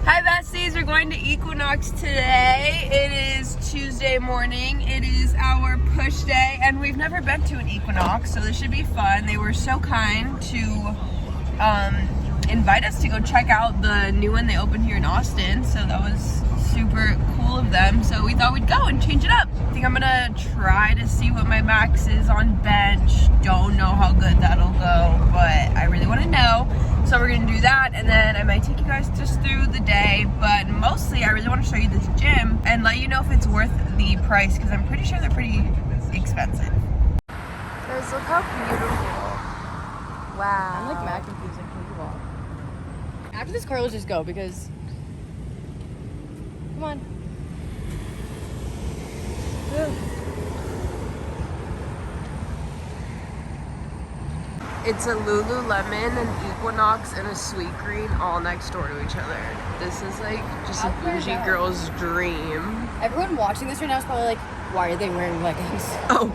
Hi besties, we're going to Equinox today. It is Tuesday morning. It is our push day and we've never been to an Equinox, so this should be fun. They were so kind to invite us to go check out the new one they opened here in Austin, so that was super cool of them. So we thought we'd go and change it up. I think I'm gonna try to see what my max is on bench. Don't know how good that'll go, but I really want to know. So we're gonna do that, and then I might take you guys just through the day, but mostly I really want to show you this gym and let you know if it's worth the price, because I'm pretty sure they're pretty expensive. Guys, look how beautiful. Wow. I'm like mad confused. Like, can you walk? After this car, let's just go because. Come on. It's a Lululemon, an Equinox, and a Sweet Green all next door to each other. This is like just a bougie girl's dream. Everyone watching this right now is probably like, why are they wearing leggings? Oh,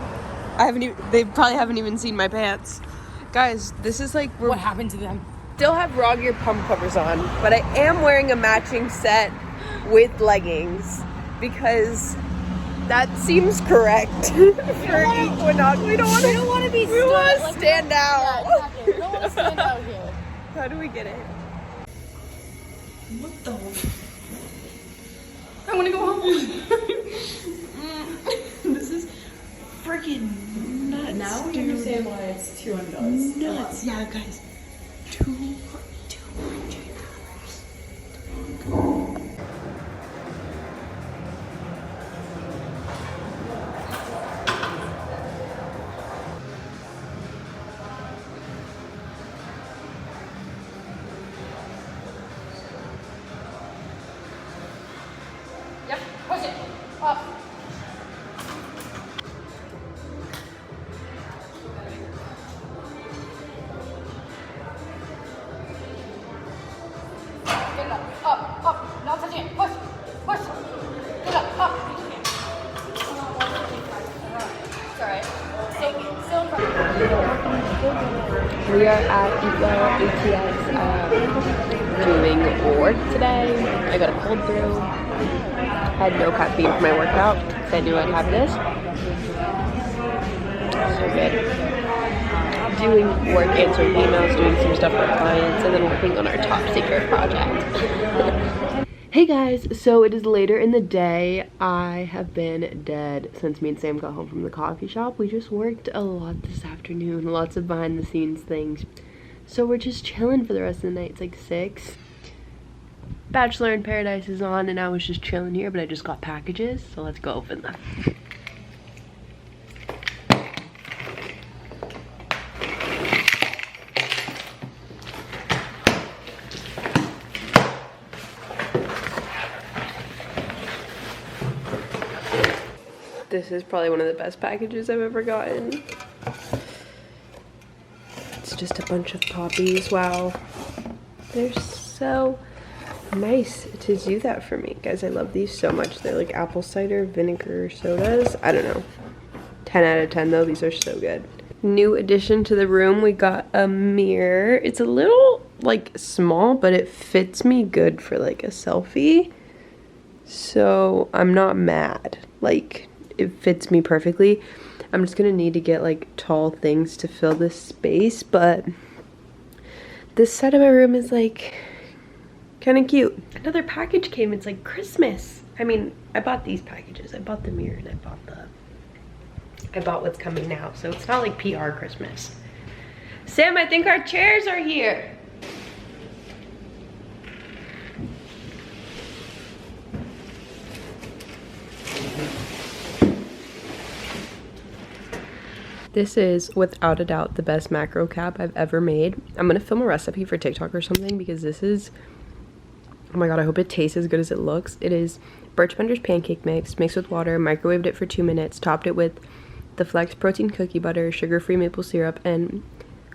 they probably haven't even seen my pants. Guys, this is like, What happened to them? Still have Rawgear pump covers on, but I am wearing a matching set with leggings because that seems correct for Equinox. We don't want to be. We want to stand out. Yeah, exactly. We don't want to stand out here. How do we get it? What the? I want to go home. This is freaking nuts. Now we understand why it's $200. Nuts. Yeah, guys. $200. Yep, push it. Up. Get it up, up. Not touching it. Push, push. Get up, up. It's alright. Still in front. We are at ATS doing work today. I got a cold brew. Had no caffeine for my workout because I knew I'd have this. So good. Doing work, answering emails, doing some stuff for clients, and then working on our top secret project. Hey guys, so it is later in the day. I have been dead since me and Sam got home from the coffee shop. We just worked a lot this afternoon, lots of behind the scenes things. So we're just chilling for the rest of the night. It's like 6. Bachelor in Paradise is on and I was just chilling here, but I just got packages, so let's go open them. This is probably one of the best packages I've ever gotten. It's just a bunch of poppies. Wow. They're so nice to do that for me. Guys, I love these so much. They're like apple cider vinegar sodas. I don't know. 10 out of 10 though. These are so good. New addition to the room, we got a mirror. It's a little like small, but it fits me good for like a selfie. So I'm not mad. Like, it fits me perfectly. I'm just gonna need to get like tall things to fill this space, but this side of my room is like kind of cute. Another package came. It's like Christmas. I mean, I bought these packages. I bought the mirror and I bought what's coming now. So it's not like PR Christmas. Sam, I think our chairs are here. This is, without a doubt, the best macro cap I've ever made. I'm gonna film a recipe for TikTok or something because this is, oh my god, I hope it tastes as good as it looks. It is Birch Bender's pancake mix, mixed with water, microwaved it for 2 minutes, topped it with the Flex protein cookie butter, sugar-free maple syrup, and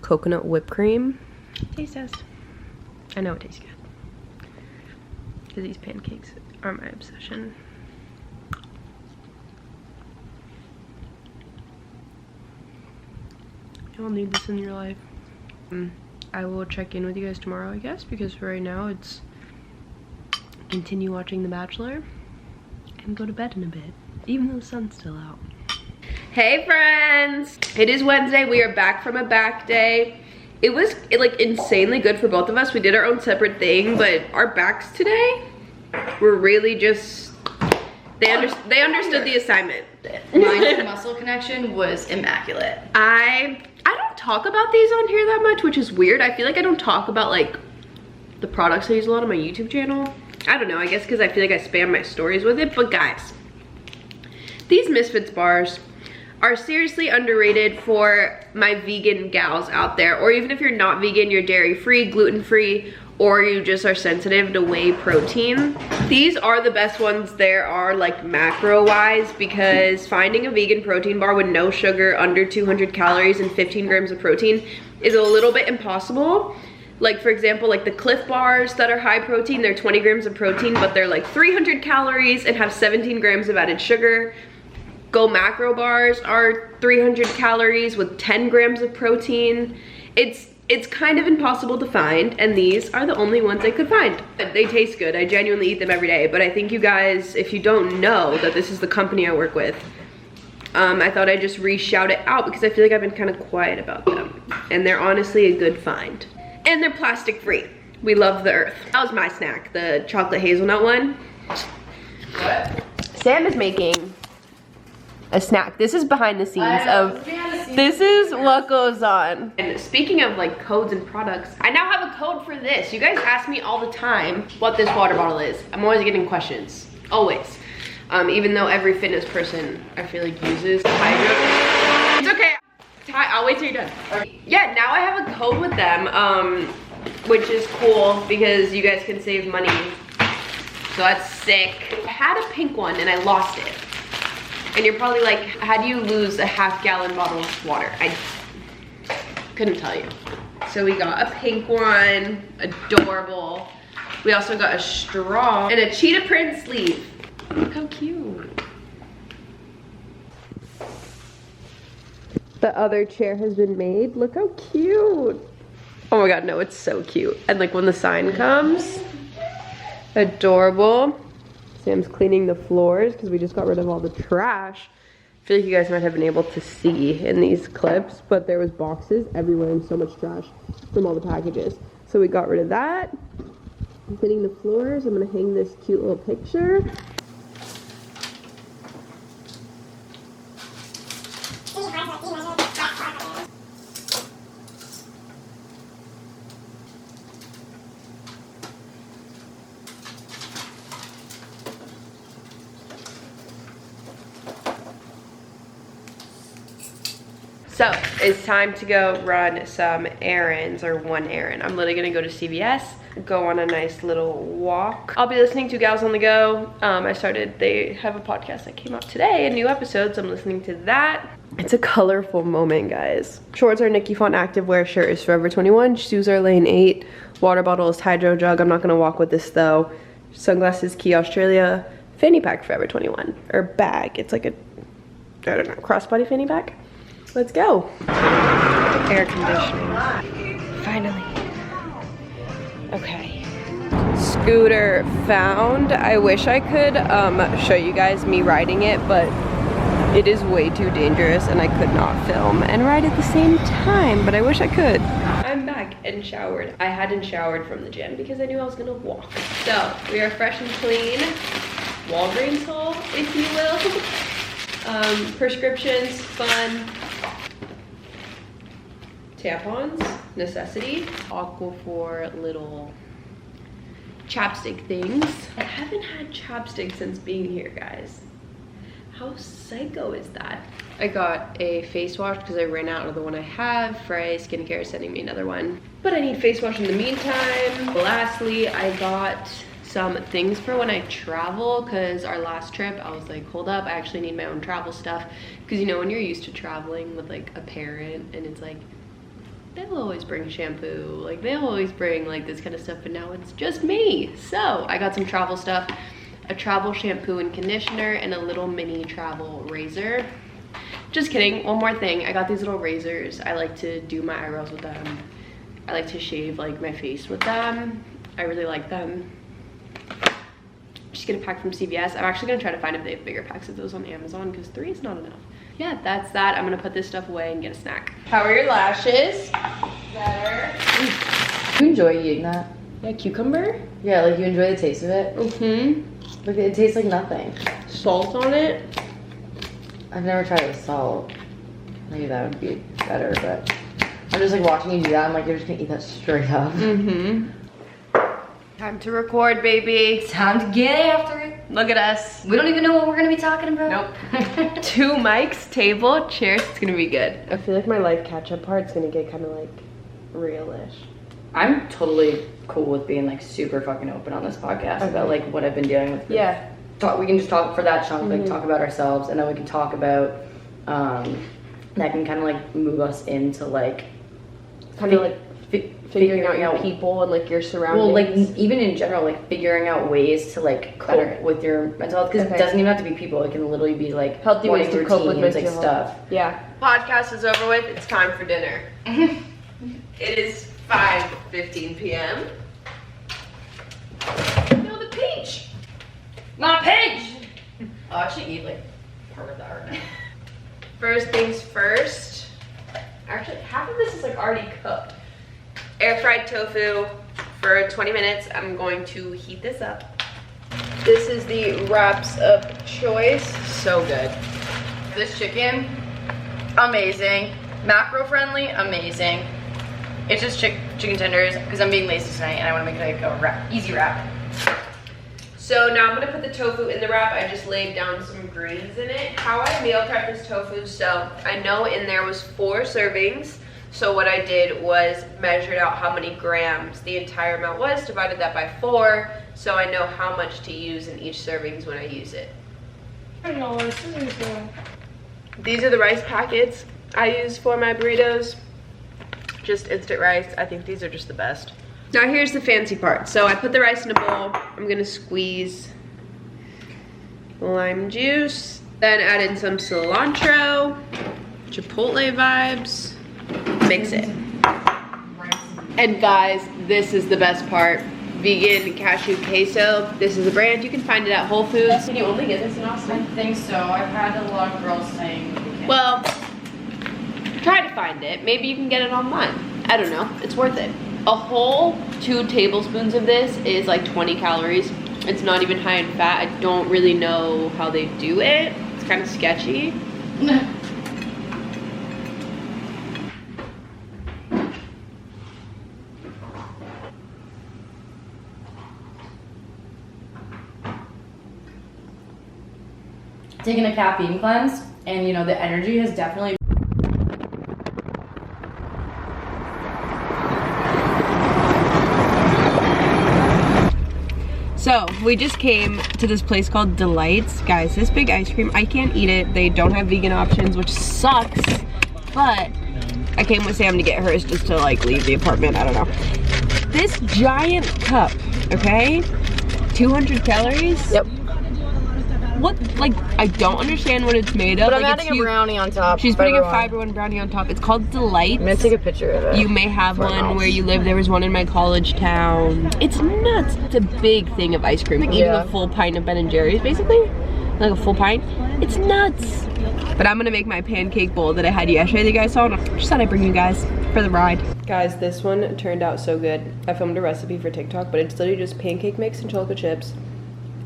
coconut whipped cream. Taste test. I know it tastes good. Because these pancakes are my obsession. You'll need this in your life. I will check in with you guys tomorrow, I guess, because for right now it's continue watching The Bachelor and go to bed in a bit, even though the sun's still out. Hey friends! It is Wednesday. We are back from a back day. It was like insanely good for both of us. We did our own separate thing, but our backs today were really just, they understood the assignment. My muscle connection was immaculate. I don't talk about these on here that much, which is weird. I feel like I don't talk about like the products I use a lot on my YouTube channel. I don't know, I guess because I feel like I spam my stories with it. But guys, these Misfits bars are seriously underrated for my vegan gals out there, or even if you're not vegan, you're dairy free, gluten free, or you just are sensitive to whey protein. These are the best ones there are, like macro wise, because finding a vegan protein bar with no sugar, under 200 calories and 15 grams of protein is a little bit impossible. Like for example, like the Cliff bars that are high protein, they're 20 grams of protein, but they're like 300 calories and have 17 grams of added sugar. Go Macro bars are 300 calories with 10 grams of protein. It's kind of impossible to find, and these are the only ones I could find. They taste good. I genuinely eat them every day, but I think you guys, if you don't know that this is the company I work with, I thought I'd just re-shout it out because I feel like I've been kind of quiet about them. And they're honestly a good find. And they're plastic free. We love the earth. That was my snack, the chocolate hazelnut one. What? Sam is making a snack. This is behind the scenes of, this is what goes on. And speaking of like codes and products, I now have a code for this. You guys ask me all the time what this water bottle is. I'm always getting questions, always. Even though every fitness person I feel like uses hydro. It's okay, I'll wait till you're done. Yeah, now I have a code with them, which is cool because you guys can save money. So that's sick. I had a pink one and I lost it. And you're probably like, how do you lose a half-gallon bottle of water? I couldn't tell you. So we got a pink one, adorable. We also got a straw and a cheetah print sleeve. Look how cute. The other chair has been made. Look how cute. Oh my God, no, it's so cute. And like when the sign comes, adorable. Sam's cleaning the floors because we just got rid of all the trash. I feel like you guys might have been able to see in these clips, but there was boxes everywhere and so much trash from all the packages. So we got rid of that. I'm cleaning the floors. I'm gonna hang this cute little picture. So it's time to go run some errands, or one errand. I'm literally gonna go to CVS, go on a nice little walk. I'll be listening to Gals on the Go. They have a podcast that came out today, a new episode, so I'm listening to that. It's a colorful moment, guys. Shorts are Nikki Font Activewear, shirt is Forever 21, shoes are Lane 8, water bottle is Hydro Jug. I'm not gonna walk with this though. Sunglasses Key Australia, fanny pack Forever 21, or bag. It's like a, I don't know, crossbody fanny pack. Let's go. Air conditioning. Finally. Okay. Scooter found. I wish I could show you guys me riding it, but it is way too dangerous and I could not film and ride at the same time, but I wish I could. I'm back and showered. I hadn't showered from the gym because I knew I was gonna walk. So we are fresh and clean. Walgreens haul, if you will. Prescriptions, fun. Tampons, necessities. Aquaphor little chapstick things. I haven't had chapstick since being here, guys. How psycho is that? I got a face wash because I ran out of the one I have. Ryse Skincare is sending me another one. But I need face wash in the meantime. Lastly, I got some things for when I travel, because our last trip I was like, hold up, I actually need my own travel stuff. Because you know when you're used to traveling with like a parent and it's like, they'll always bring shampoo, like they'll always bring like this kind of stuff, but now it's just me. So I got some travel stuff, a travel shampoo and conditioner, and a little mini travel razor. Just kidding, one more thing, I got these little razors. I like to do my eyebrows with them. I like to shave like my face with them. I really like them. just get a pack from CVS. I'm actually gonna try to find if they have bigger packs of those on Amazon because 3 is not enough. Yeah, that's that. I'm gonna put this stuff away and get a snack. How are your lashes? Better. You enjoy eating that? Yeah, cucumber. Yeah, like you enjoy the taste of it? Mm-hmm. Like it tastes like nothing. Salt on it. I've never tried it with salt. Maybe that would be better, but I'm just like watching you do that. I'm like, you're just gonna eat that straight up. Mm-hmm. Time to record, baby. Time to get after it. Look at us. We don't even know what we're gonna be talking about. Nope. 2 mics, table, chairs. It's gonna be good. I feel like my life catch-up part's gonna get kind of like real-ish. I'm totally cool with being like super fucking open on this podcast about like what I've been dealing with. Yeah. We can just talk for that chunk, like talk about ourselves, and then we can talk about that can kind of like move us into like Kind of like figuring out your people and like your surroundings. Well, like even in general, like figuring out ways to like cope with your mental health, because it doesn't even have to be people. It can literally be like healthy ways to cope with mental health. Stuff. Yeah. Podcast is over with. It's time for dinner. It is 5:15 p.m. No, the peach. My peach. I'll actually eat like part of that right now. First things first. Actually, half of this is like already cooked. Air fried tofu for 20 minutes. I'm going to heat this up. This is the wraps of choice. So good. This chicken, amazing. Macro friendly, amazing. It's just chicken tenders because I'm being lazy tonight and I want to make it like a easy wrap. So now I'm gonna put the tofu in the wrap. I just laid down some greens in it. How I meal prep this tofu, so I know in there was 4 servings. So what I did was measured out how many grams the entire amount was, divided that by 4, so I know how much to use in each servings when I use it. I know what scissors are. These are the rice packets I use for my burritos. Just instant rice. I think these are just the best. Now here's the fancy part. So I put the rice in a bowl. I'm gonna squeeze lime juice, then add in some cilantro, chipotle vibes, mix it. And guys, this is the best part. Vegan cashew queso. This is a brand. You can find it at Whole Foods. Can you only get this in Austin? I think so. I've had a lot of girls saying. Well, try to find it. Maybe you can get it online. I don't know. It's worth it. A whole 2 tablespoons of this is like 20 calories. It's not even high in fat. I don't really know how they do it. It's kind of sketchy. Taking a caffeine cleanse, and you know the energy has definitely. So we just came to this place called Delights. Guys, this big ice cream, I can't eat it. They don't have vegan options, which sucks, but I came with Sam to get hers just to like leave the apartment. I don't know. This giant cup, okay? 200 calories? Yep. What, like, I don't understand what it's made of. But I'm like, adding a brownie on top. She's putting a Fiber One brownie on top. It's called Delights. I'm gonna take a picture of it. You may have one where you live. There was one in my college town. It's nuts. It's a big thing of ice cream. Like eating a full pint of Ben & Jerry's, basically. Like a full pint. It's nuts. But I'm gonna make my pancake bowl that I had yesterday that you guys saw. And I just thought I'd bring you guys for the ride. Guys, this one turned out so good. I filmed a recipe for TikTok, but it's literally just pancake mix and chocolate chips.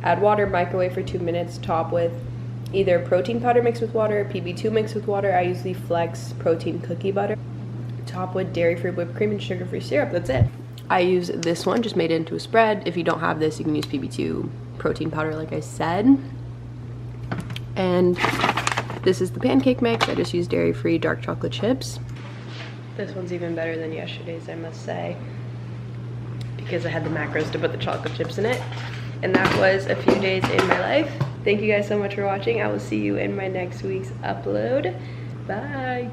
Add water, microwave for 2 minutes, top with either protein powder mixed with water, PB2 mixed with water. I use the Flex protein cookie butter. Top with dairy-free whipped cream and sugar-free syrup. That's it. I use this one, just made it into a spread. If you don't have this, you can use PB2 protein powder, like I said. And this is the pancake mix. I just use dairy-free dark chocolate chips. This one's even better than yesterday's, I must say, because I had the macros to put the chocolate chips in it. And that was a few days in my life. Thank you guys so much for watching. I will see you in my next week's upload. Bye.